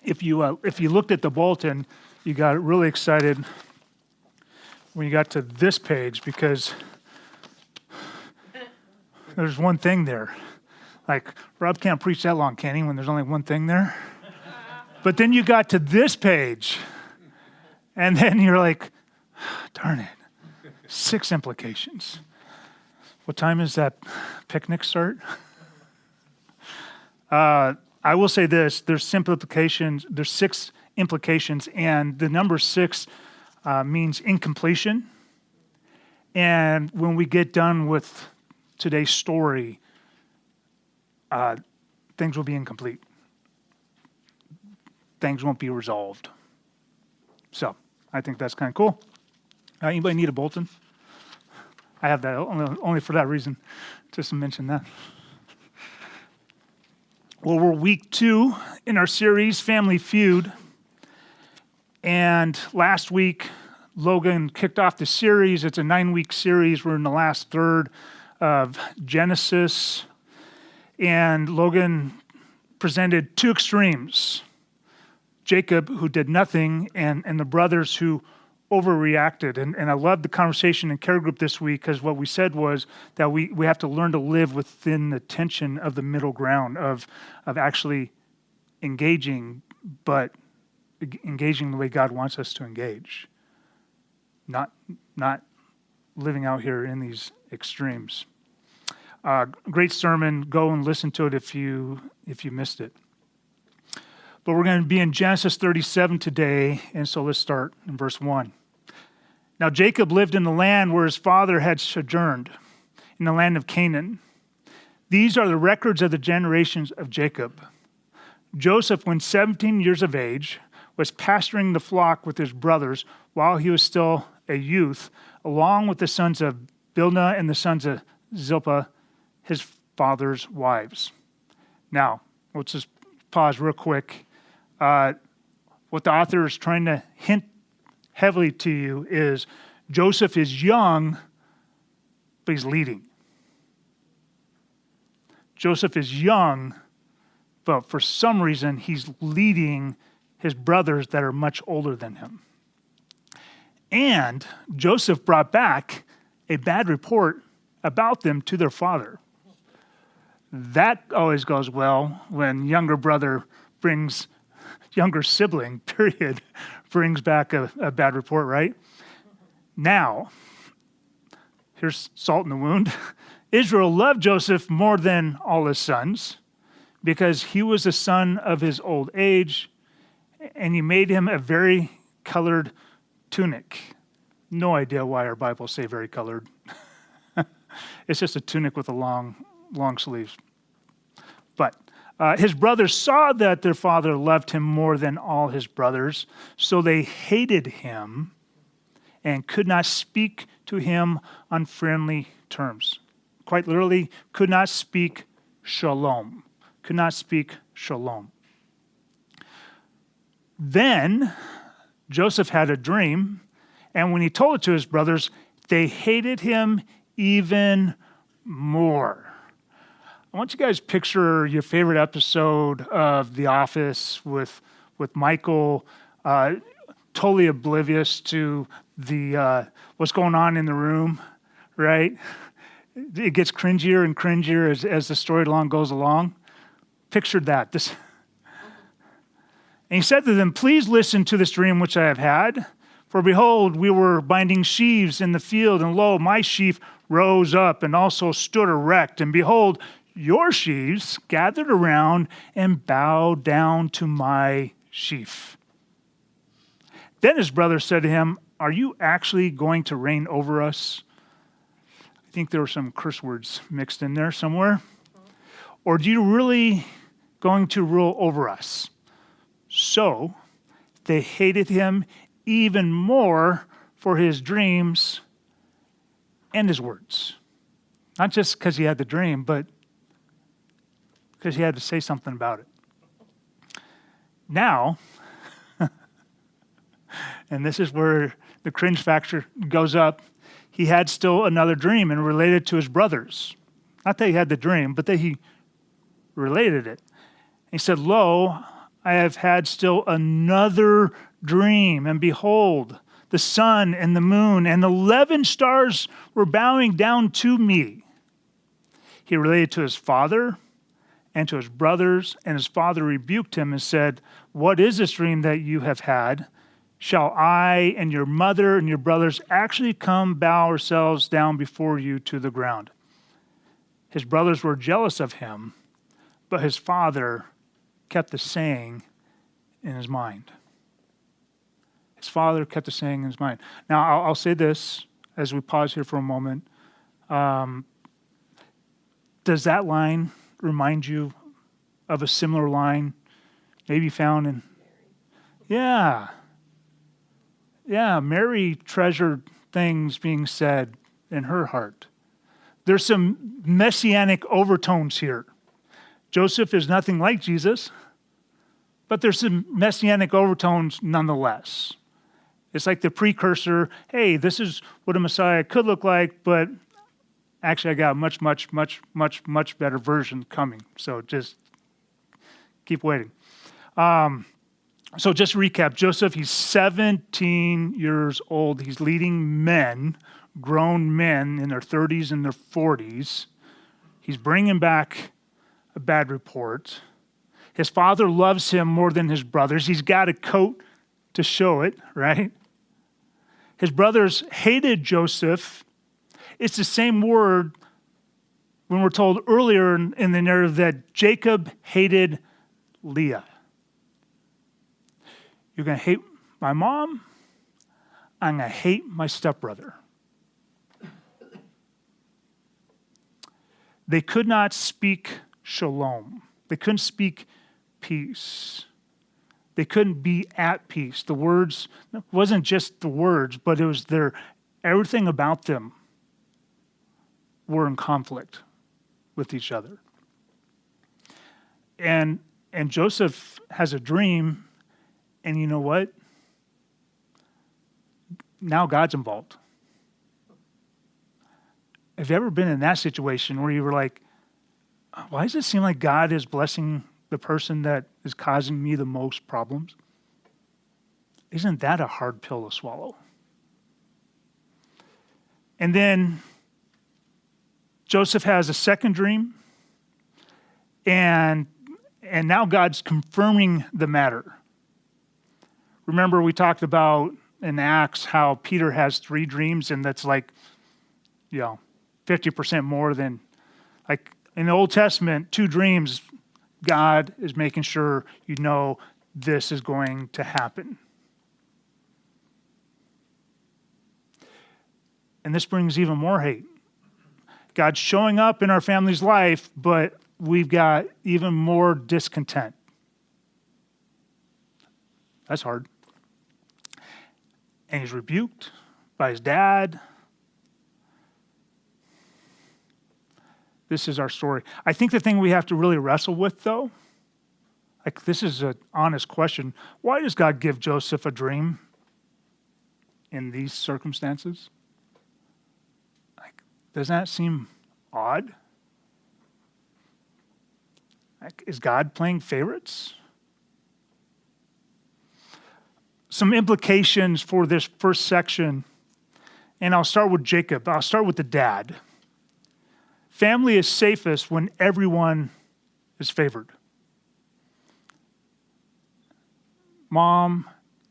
if you looked at the bulletin, you got really excited when you got to this page because there's one thing there. Like, Rob can't preach that long, can he, when there's only one thing there? But then you got to this page, and then you're like, darn it, 6 implications. What time is that picnic start? I will say this, there's 6 implications, and the number 6 means incompletion. And when we get done with today's story, things will be incomplete. Things won't be resolved. So I think that's kind of cool. Anybody need a bulletin? I have that only for that reason, just to mention that. Well, we're week 2 in our series, Family Feud. And last week, Logan kicked off the series. It's a 9-week series. We're in the last third of Genesis. And Logan presented 2 extremes. Jacob, who did nothing, and the brothers who overreacted. And I loved the conversation in care group this week because what we said was that we have to learn to live within the tension of the middle ground of actually engaging, but engaging the way God wants us to engage. Not living out here in these extremes. Great sermon. Go and listen to it if you missed it. But we're going to be in Genesis 37 today, and so let's start in verse 1. Now Jacob lived in the land where his father had sojourned, in the land of Canaan. These are the records of the generations of Jacob. Joseph, when 17 years of age, was pasturing the flock with his brothers while he was still a youth, along with the sons of Bilhah and the sons of Zilpah, his father's wives. Now, let's just pause real quick. What the author is trying to hint heavily to you is Joseph is young, but he's leading. Joseph is young, but for some reason he's leading his brothers that are much older than him. And Joseph brought back a bad report about them to their father. That always goes well when younger sibling, period, brings back a bad report, right? Now, here's salt in the wound. Israel loved Joseph more than all his sons because he was a son of his old age, and he made him a vari-colored tunic. No idea why our Bibles say vari-colored. It's just a tunic with a long sleeves. But his brothers saw that their father loved him more than all his brothers, so they hated him and could not speak to him on friendly terms. Quite literally, could not speak shalom. Could not speak shalom. Then Joseph had a dream, and when he told it to his brothers, they hated him even more. I want you guys to picture your favorite episode of The Office with Michael totally oblivious to the what's going on in the room, right? It gets cringier and cringier as the storyline goes along. Picture that. And he said to them, "Please listen to this dream which I have had. For behold, we were binding sheaves in the field, and lo, my sheaf rose up and also stood erect. And behold, your sheaves gathered around and bowed down to my sheaf." Then his brother said to him, "Are you actually going to reign over us?" I think there were some curse words mixed in there somewhere. "Or do you really going to rule over us?" So they hated him even more for his dreams and his words. Not just because he had the dream, but because he had to say something about it. Now, and this is where the cringe factor goes up, he had still another dream and related to his brothers. Not that he had the dream, but that he related it. He said, "Lo, I have had still another dream, and behold, the sun and the moon and 11 stars were bowing down to me. He related to his father and to his brothers, and his father rebuked him and said, what is this dream that you have had? Shall I and your mother and your brothers actually come bow ourselves down before you to the ground? His brothers were jealous of him, but his father kept the saying in his mind. His father kept the saying in his mind. Now, I'll say this as we pause here for a moment. Does that line remind you of a similar line maybe found in... Yeah, Mary treasured things being said in her heart. There's some messianic overtones here. Joseph is nothing like Jesus, but there's some messianic overtones nonetheless. It's like the precursor, hey, this is what a Messiah could look like, but actually I got a much better version coming. So just keep waiting. So just to recap, Joseph, he's 17 years old. He's leading men, grown men in their 30s and their 40s. He's bringing back a bad report. His father loves him more than his brothers. He's got a coat to show it, right? His brothers hated Joseph. It's the same word when we're told earlier in the narrative that Jacob hated Leah. You're going to hate my mom. I'm going to hate my stepbrother. They could not speak shalom. They couldn't speak peace. They couldn't be at peace. The words, it wasn't just the words, but it was everything about them were in conflict with each other. And Joseph has a dream, and you know what? Now God's involved. Have you ever been in that situation where you were like, why does it seem like God is blessing the person that is causing me the most problems? Isn't that a hard pill to swallow? And then Joseph has a second dream, and now God's confirming the matter. Remember we talked about in Acts how Peter has 3 dreams, and that's like, 50% more than, like in the Old Testament, 2 dreams, God is making sure you know this is going to happen. And this brings even more hate. God's showing up in our family's life, but we've got even more discontent. That's hard. And he's rebuked by his dad. This is our story. I think the thing we have to really wrestle with, though, like this is an honest question. Why does God give Joseph a dream in these circumstances? Like, doesn't that seem odd? Like, is God playing favorites? Some implications for this first section, and I'll start with Jacob. I'll start with the dad. Family is safest when everyone is favored. Mom,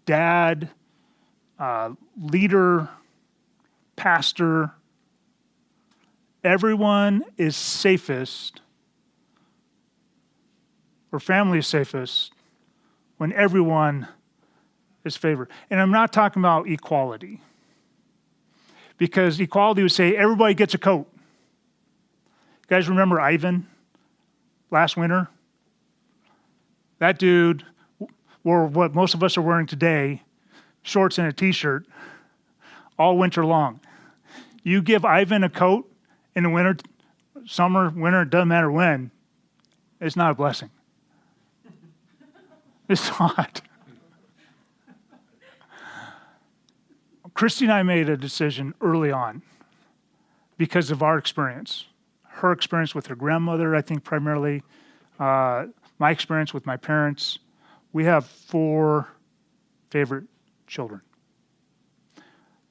dad, leader, pastor, everyone is safest, or family is safest, when everyone is favored. And I'm not talking about equality, because equality would say everybody gets a coat. You guys remember Ivan last winter? That dude wore what most of us are wearing today, shorts and a t-shirt, all winter long. You give Ivan a coat in the winter, summer, winter, it doesn't matter when, it's not a blessing. It's not. Christy and I made a decision early on because of our experience. Her experience with her grandmother, I think primarily, my experience with my parents. We have 4 favorite children.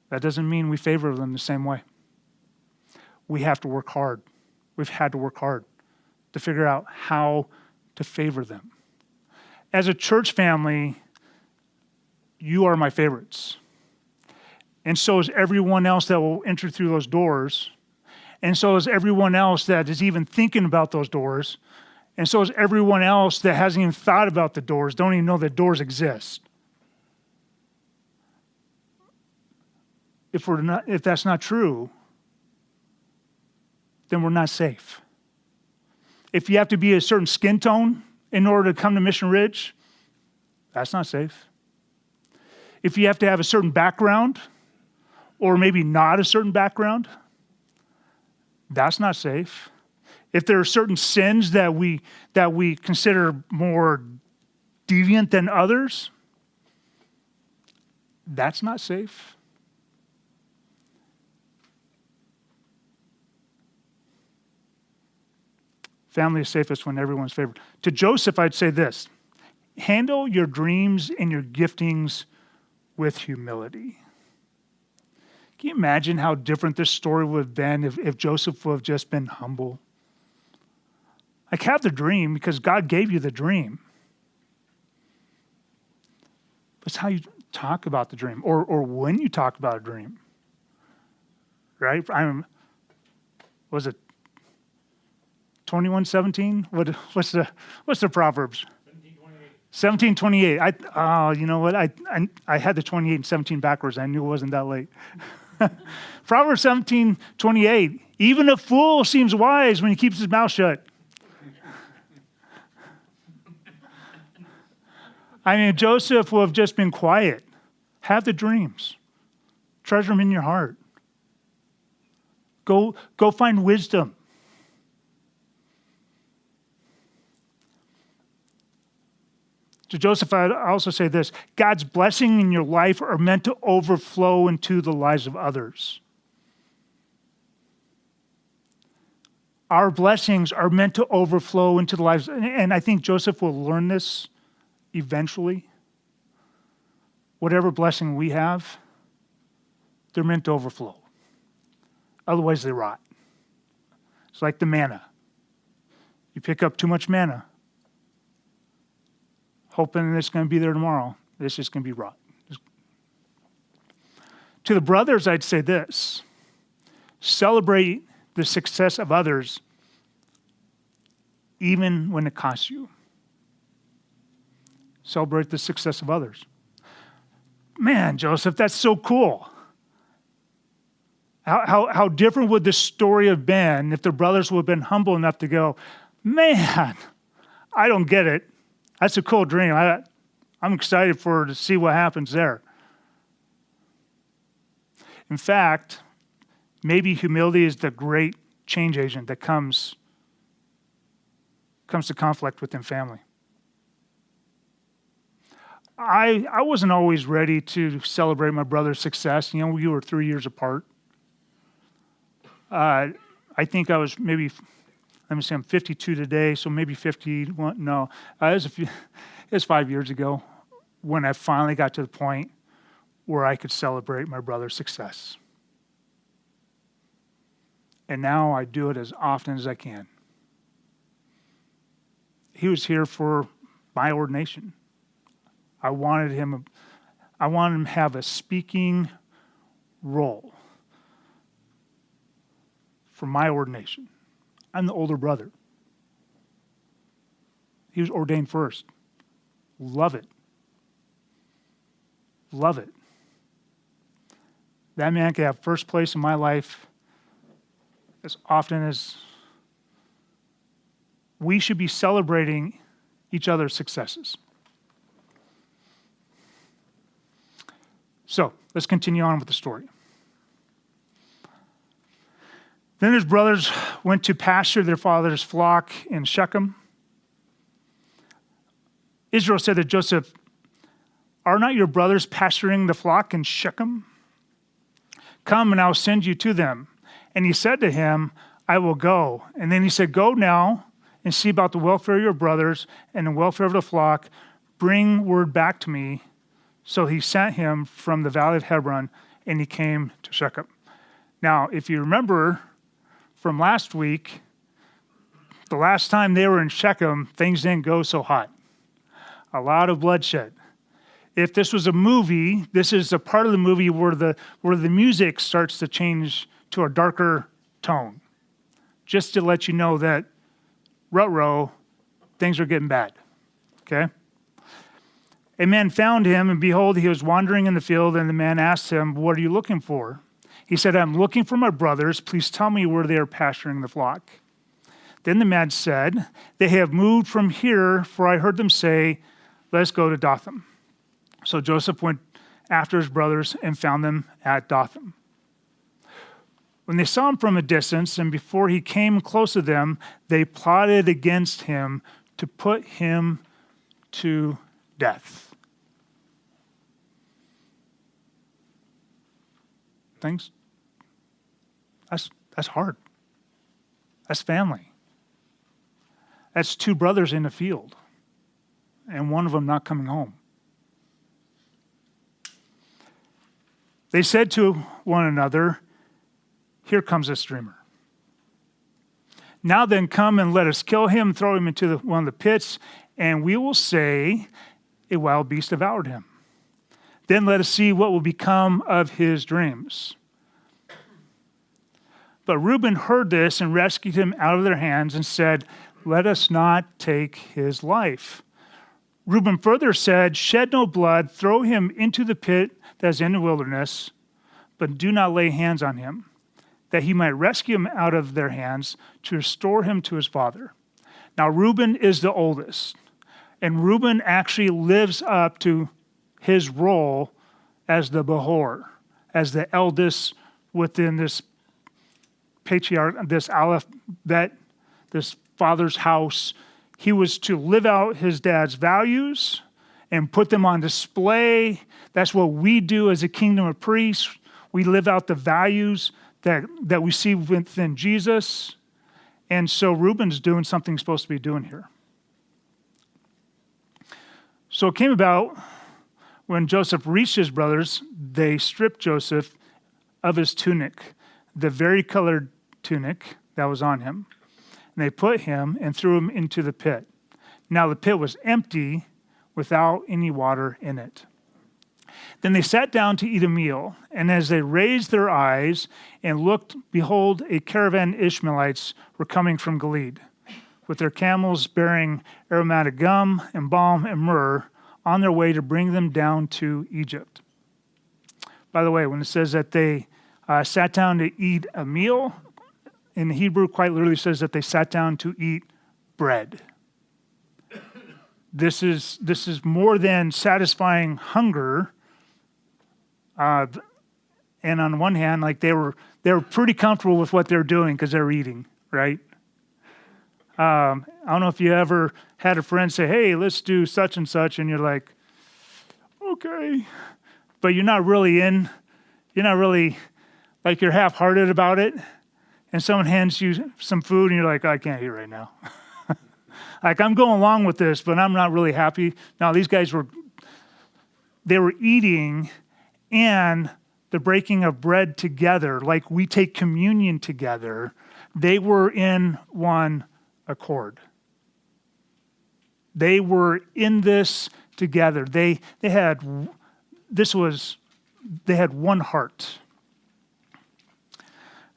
That doesn't mean we favor them the same way. We have to work hard. We've had to work hard to figure out how to favor them. As a church family, you are my favorites. And so is everyone else that will enter through those doors. And so is everyone else that is even thinking about those doors. And so is everyone else that hasn't even thought about the doors, don't even know that doors exist. If that's not true, then we're not safe. If you have to be a certain skin tone in order to come to Mission Ridge, that's not safe. If you have to have a certain background, or maybe not a certain background, that's not safe. If there are certain sins that we consider more deviant than others, that's not safe. Family is safest when everyone's favored. To Joseph, I'd say this: handle your dreams and your giftings with humility. Can you imagine how different this story would have been if Joseph would have just been humble? Like, have the dream because God gave you the dream. But it's how you talk about the dream or when you talk about a dream. Right? Was it 21:17? What's the Proverbs? 17:28. You know what? I had the 28 and 17 backwards. I knew it wasn't that late. Proverbs 17:28. Even a fool seems wise when he keeps his mouth shut. I mean, Joseph will have just been quiet. Have the dreams. Treasure them in your heart. Go find wisdom. To Joseph, I'd also say this: God's blessing in your life are meant to overflow into the lives of others. Our blessings are meant to overflow into the lives, and I think Joseph will learn this eventually. Whatever blessing we have, they're meant to overflow. Otherwise, they rot. It's like the manna. You pick up too much manna, hoping it's going to be there tomorrow. It's just going to be rot. To the brothers, I'd say this: celebrate the success of others, even when it costs you. Celebrate the success of others. Man, Joseph, that's so cool. How different would this story have been if the brothers would have been humble enough to go, man, I don't get it. That's a cool dream. I'm excited to see what happens there. In fact, maybe humility is the great change agent that comes to conflict within family. I wasn't always ready to celebrate my brother's success. You know, we were 3 years apart. I think I was maybe, let me see, I'm 52 today, so maybe 51. No, it was 5 years ago when I finally got to the point where I could celebrate my brother's success. And now I do it as often as I can. He was here for my ordination. I wanted him to have a speaking role for my ordination. I'm the older brother. He was ordained first. Love it. Love it. That man could have first place in my life as often as we should be celebrating each other's successes. So, let's continue on with the story. Then his brothers went to pasture their father's flock in Shechem. Israel said to Joseph, "Are not your brothers pasturing the flock in Shechem? Come and I'll send you to them." And he said to him, "I will go." And then he said, "Go now and see about the welfare of your brothers and the welfare of the flock. bring word back to me. So he sent him from the valley of Hebron, and he came to Shechem. Now, if you remember from last week, the last time they were in Shechem, things didn't go so hot. A lot of bloodshed. If this was a movie, this is a part of the movie where the music starts to change to a darker tone. Just to let you know that, ruh-roh, things are getting bad. Okay? A man found him, and behold, he was wandering in the field, and the man asked him, "What are you looking for?" He said, "I'm looking for my brothers. Please tell me where they are pasturing the flock." Then the man said, "They have moved from here, for I heard them say, 'Let's go to Dothan.'" So Joseph went after his brothers and found them at Dothan. When they saw him from a distance, and before he came close to them, they plotted against him to put him to death. That's hard. That's family. That's two brothers in the field, and one of them not coming home. They said to one another, "Here comes this dreamer. Now then, come and let us kill him, throw him into one of the pits, and we will say a wild beast devoured him. Then let us see what will become of his dreams." But Reuben heard this and rescued him out of their hands and said, "Let us not take his life." Reuben further said, "Shed no blood, throw him into the pit that is in the wilderness, but do not lay hands on him, that he might rescue him out of their hands to restore him to his father." Now Reuben is the oldest, and Reuben actually lives up to his role as the Behor, as the eldest within this patriarch, this alphabet, this father's house. He was to live out his dad's values and put them on display. That's what we do as a kingdom of priests. We live out the values that we see within Jesus. And so Reuben's doing something he's supposed to be doing here. So it came about when Joseph reached his brothers, they stripped Joseph of his tunic, the varicolored tunic that was on him. And they put him and threw him into the pit. Now the pit was empty without any water in it. Then they sat down to eat a meal, and as they raised their eyes and looked, behold, a caravan of Ishmaelites were coming from Gilead, with their camels bearing aromatic gum and balm and myrrh on their way to bring them down to Egypt. By the way, when it says that they sat down to eat a meal, in Hebrew quite literally says that they sat down to eat bread. This is more than satisfying hunger. And on one hand, like they were pretty comfortable with what they're doing because they're eating, right? I don't know if you ever had a friend say, "Hey, let's do such and such," and you're like, "Okay," but you're not really like you're half-hearted about it. And someone hands you some food, and you're like, "I can't eat right now." Like, I'm going along with this, but I'm not really happy. Now, these guys were eating and the breaking of bread together, like we take communion together. They were in one accord. They were in this together. They had one heart.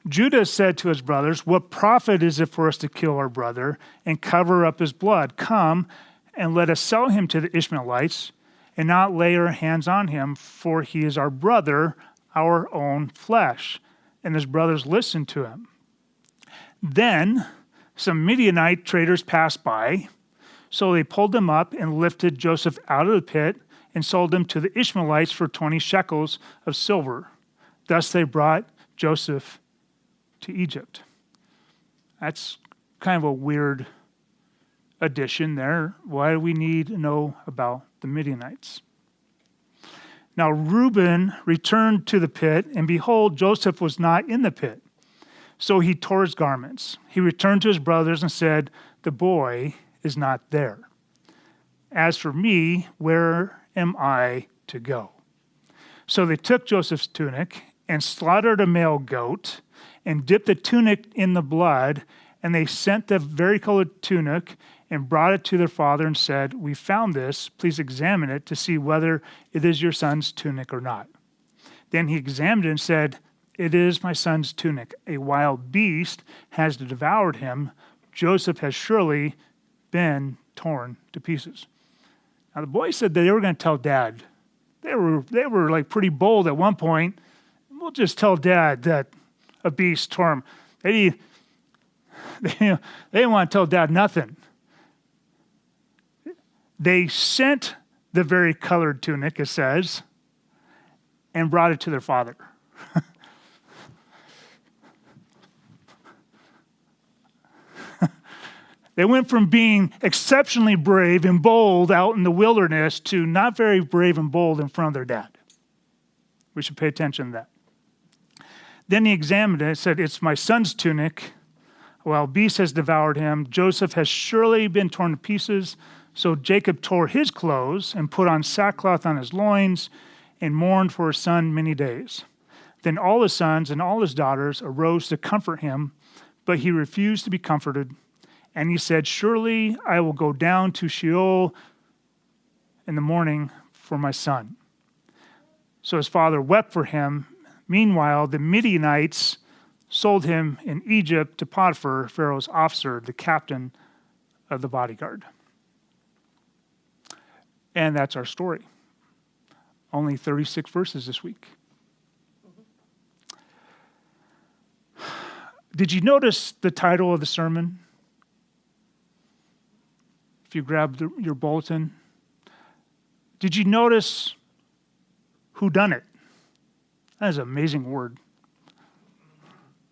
Judah said to his brothers, "What profit is it for us to kill our brother and cover up his blood? Come and let us sell him to the Ishmaelites and not lay our hands on him, for he is our brother, our own flesh." And his brothers listened to him. Then some Midianite traders passed by, so they pulled him up and lifted Joseph out of the pit and sold him to the Ishmaelites for 20 shekels of silver. Thus they brought Joseph to Egypt. That's kind of a weird addition there. Why do we need to know about the Midianites? Now Reuben returned to the pit, and behold, Joseph was not in the pit. So he tore his garments. He returned to his brothers and said, "The boy is not there." As for me, where am I to go?" So they took Joseph's tunic and slaughtered a male goat and dipped the tunic in the blood, and they sent the varicolored tunic and brought it to their father and said, "We found this. Please examine it to see whether it is your son's tunic or not." Then he examined it and said, "It is my son's tunic. A wild beast has devoured him. Joseph has surely been torn to pieces." Now the boys said that they were going to tell Dad. They were like pretty bold at one point. "We'll just tell Dad that a beast tore him." They didn't want to tell Dad nothing. They sent the varicolored tunic, it says, and brought it to their father. They went from being exceptionally brave and bold out in the wilderness to not very brave and bold in front of their dad. We should pay attention to that. Then he examined it and said, "It's my son's tunic. While beast has devoured him, Joseph has surely been torn to pieces." So Jacob tore his clothes and put on sackcloth on his loins and mourned for his son many days. Then all his sons and all his daughters arose to comfort him, but he refused to be comforted. And he said, "Surely I will go down to Sheol in the morning for my son." So his father wept for him. Meanwhile, the Midianites sold him in Egypt to Potiphar, Pharaoh's officer, the captain of the bodyguard. And that's our story. Only 36 verses this week. Did you notice the title of the sermon? If you grab your bulletin. Did you notice Whodunit? That is an amazing word.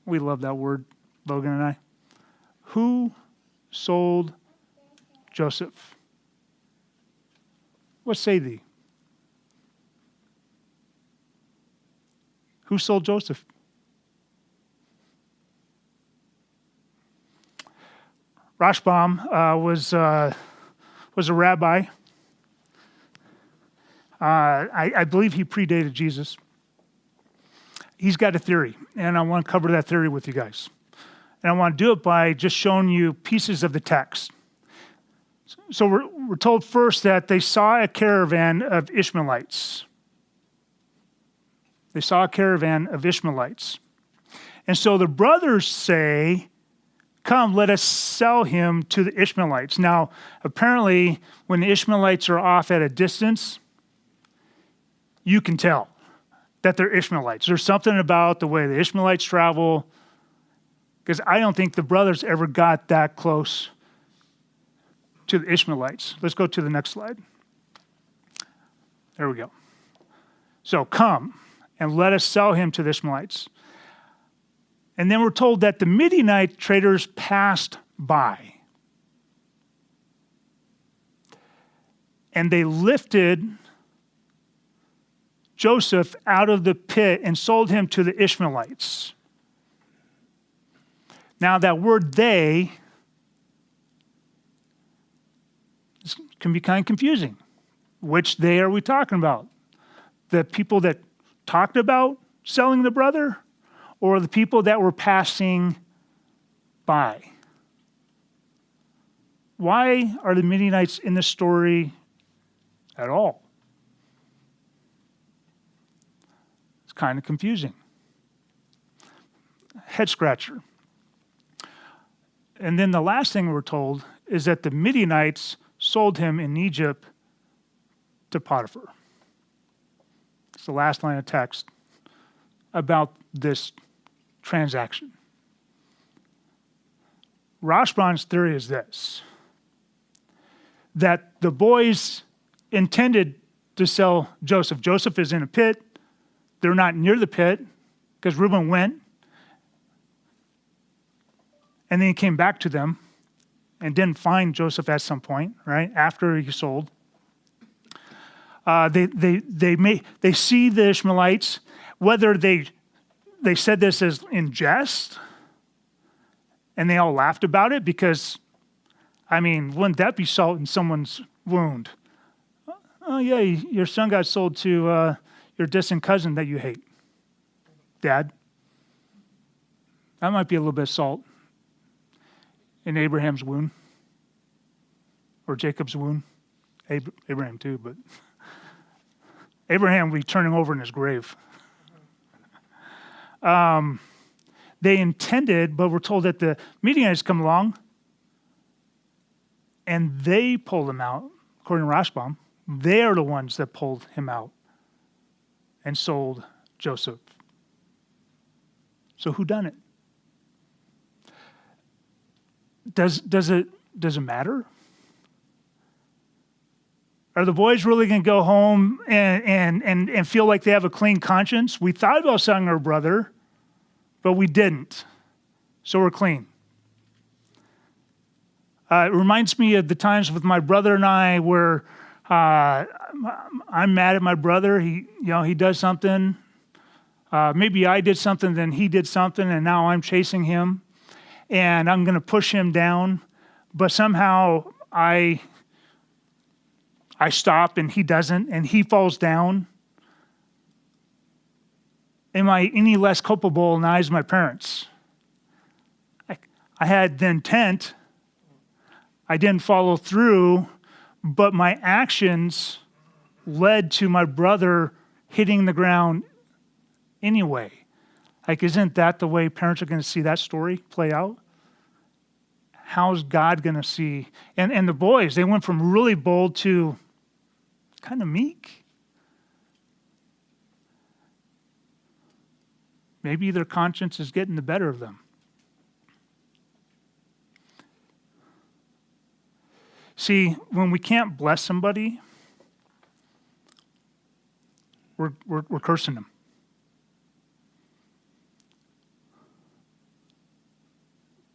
We love that word, Logan and I. Who sold Joseph? What say thee? Who sold Joseph? Rashbam was a rabbi. I believe he predated Jesus. He's got a theory, and I want to cover that theory with you guys. And I want to do it by just showing you pieces of the text. So we're told first that they saw a caravan of Ishmaelites. They saw a caravan of Ishmaelites. And so the brothers say, "Come, let us sell him to the Ishmaelites." Now, apparently, when the Ishmaelites are off at a distance, you can tell that they're Ishmaelites. There's something about the way the Ishmaelites travel, because I don't think the brothers ever got that close to the Ishmaelites. Let's go to the next slide. There we go. So, "Come, and let us sell him to the Ishmaelites." And then we're told that the Midianite traders passed by. And they lifted Joseph out of the pit and sold him to the Ishmaelites. Now that word "they" can be kind of confusing. Which "they" are we talking about? The people that talked about selling the brother, or the people that were passing by? Why are the Midianites in this story at all? It's kind of confusing. Head scratcher. And then the last thing we're told is that the Midianites sold him in Egypt to Potiphar. It's the last line of text about this transaction. Rashbam's theory is this: that the boys intended to sell Joseph. Joseph is in a pit. They're not near the pit because Reuben went. And then he came back to them and didn't find Joseph at some point, right, after he sold. They see the Ishmaelites, whether they said this as in jest, and they all laughed about it because, I mean, wouldn't that be salt in someone's wound? Oh, yeah, your son got sold to your distant cousin that you hate. Dad, that might be a little bit of salt in Abraham's wound or Jacob's wound. Abraham too, but Abraham will be turning over in his grave. They intended, but we're told that the Midianites come along and they pulled him out. According to Rashbam, they are the ones that pulled him out and sold Joseph. So who done it? Does it matter? Are the boys really going to go home and feel like they have a clean conscience? We thought about selling our brother, but we didn't. So we're clean. It reminds me of the times with my brother and I where I'm mad at my brother. He does something. Maybe I did something, then he did something, and now I'm chasing him, and I'm going to push him down. But somehow I stop, and he doesn't, and he falls down. Am I any less culpable in the eyes of my parents? I had the intent. I didn't follow through, but my actions led to my brother hitting the ground anyway. Isn't that the way parents are going to see that story play out? How's God going to see? And the boys, they went from really bold to kind of meek. Maybe their conscience is getting the better of them. See, when we can't bless somebody, we're cursing them.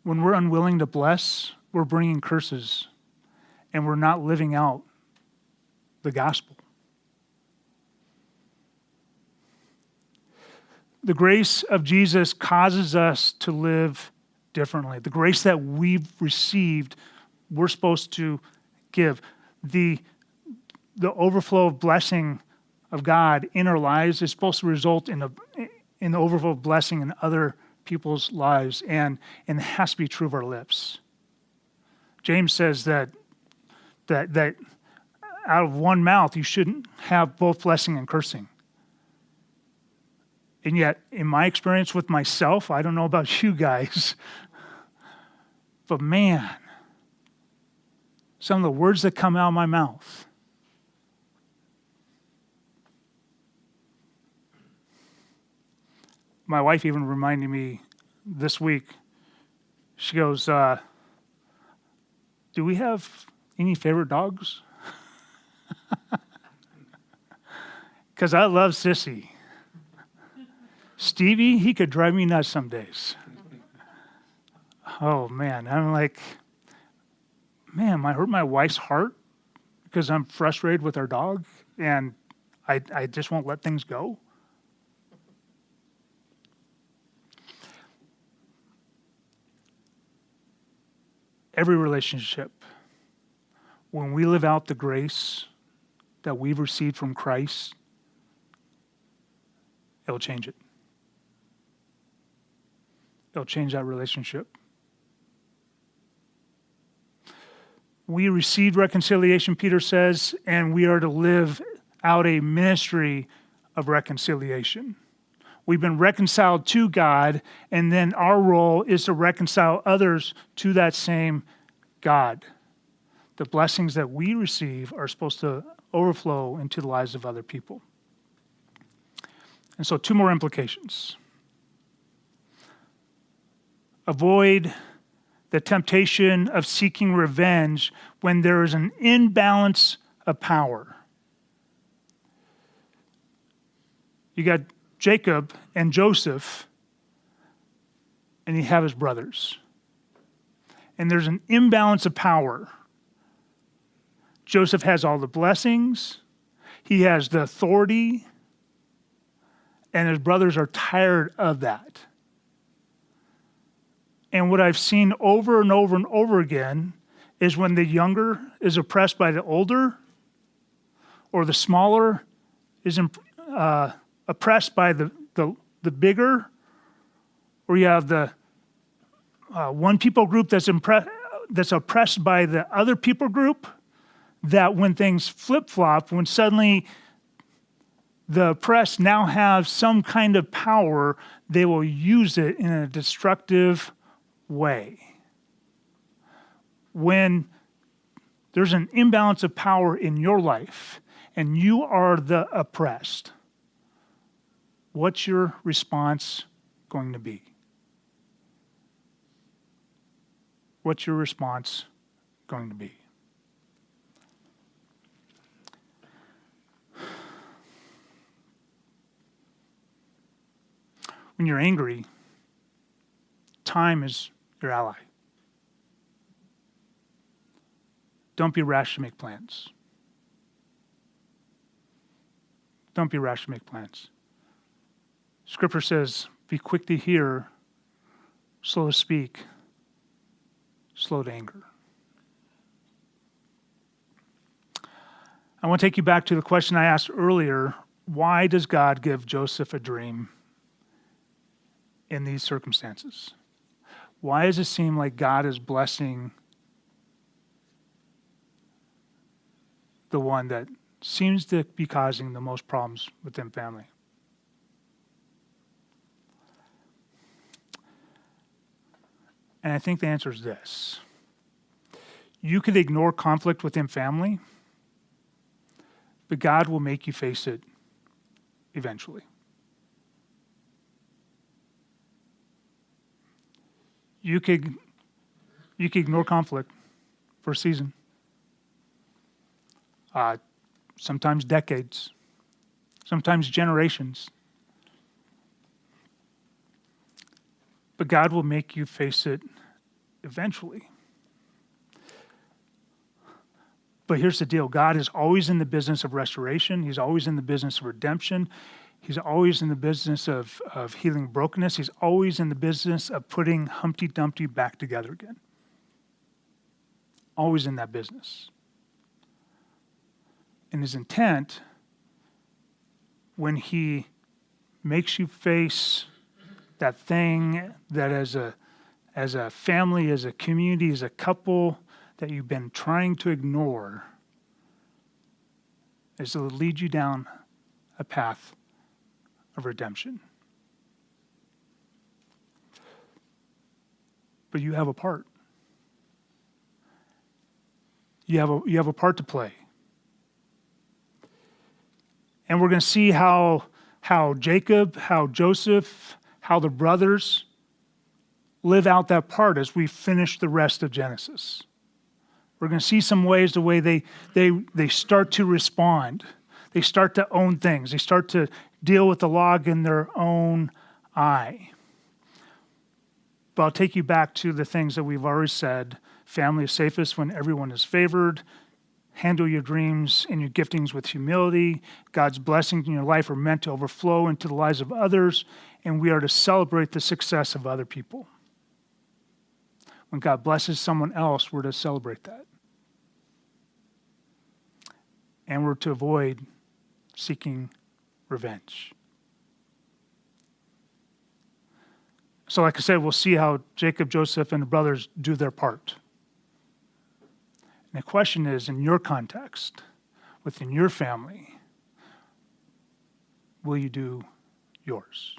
When we're unwilling to bless, we're bringing curses, and we're not living out the gospel. The grace of Jesus causes us to live differently. The grace that we've received, we're supposed to give. The overflow of blessing of God in our lives is supposed to result in the overflow of blessing in other people's lives, and it has to be true of our lips. James says that out of one mouth you shouldn't have both blessing and cursing. And yet, in my experience with myself, I don't know about you guys, but man, some of the words that come out of my mouth. My wife even reminded me this week, she goes, do we have any favorite dogs? Because I love Sissy. Stevie, he could drive me nuts some days. Oh, man. I'm like, man, I hurt my wife's heart because I'm frustrated with our dog, and I just won't let things go. Every relationship, when we live out the grace that we've received from Christ, it'll change it. It'll change that relationship. We received reconciliation, Peter says, and we are to live out a ministry of reconciliation. We've been reconciled to God, and then our role is to reconcile others to that same God. The blessings that we receive are supposed to overflow into the lives of other people. And so 2 more implications. Avoid the temptation of seeking revenge when there is an imbalance of power. You got Jacob and Joseph, and you have his brothers. And there's an imbalance of power. Joseph has all the blessings. He has the authority. And his brothers are tired of that. And what I've seen over and over and over again is when the younger is oppressed by the older, or the smaller is oppressed by the bigger, or you have the one people group that's oppressed by the other people group, that when things flip-flop, when suddenly the oppressed now have some kind of power, they will use it in a destructive way. When there's an imbalance of power in your life and you are the oppressed, what's your response going to be? What's your response going to be? When you're angry, time is your ally. Don't be rash to make plans. Don't be rash to make plans. Scripture says, be quick to hear, slow to speak, slow to anger. I want to take you back to the question I asked earlier. Why does God give Joseph a dream in these circumstances? Why does it seem like God is blessing the one that seems to be causing the most problems within family? And I think the answer is this. You could ignore conflict within family, but God will make you face it eventually. You could ignore conflict for a season, sometimes decades, sometimes generations. But God will make you face it eventually. But here's the deal. God is always in the business of restoration. He's always in the business of redemption. He's always in the business of healing brokenness. He's always in the business of putting Humpty Dumpty back together again. Always in that business. And his intent, when he makes you face that thing that as a family, as a community, as a couple, that you've been trying to ignore, is to lead you down a path of redemption. But you have a part. You have a part to play. And we're going to see how Jacob, how Joseph, how the brothers live out that part as we finish the rest of Genesis. We're going to see some ways, the way they start to respond. They start to own things. They start to deal with the log in their own eye. But I'll take you back to the things that we've already said. Family is safest when everyone is favored. Handle your dreams and your giftings with humility. God's blessings in your life are meant to overflow into the lives of others, and we are to celebrate the success of other people. When God blesses someone else, we're to celebrate that. And we're to avoid seeking revenge. So like I said, we'll see how Jacob, Joseph, and the brothers do their part. And the question is, in your context, within your family, will you do yours?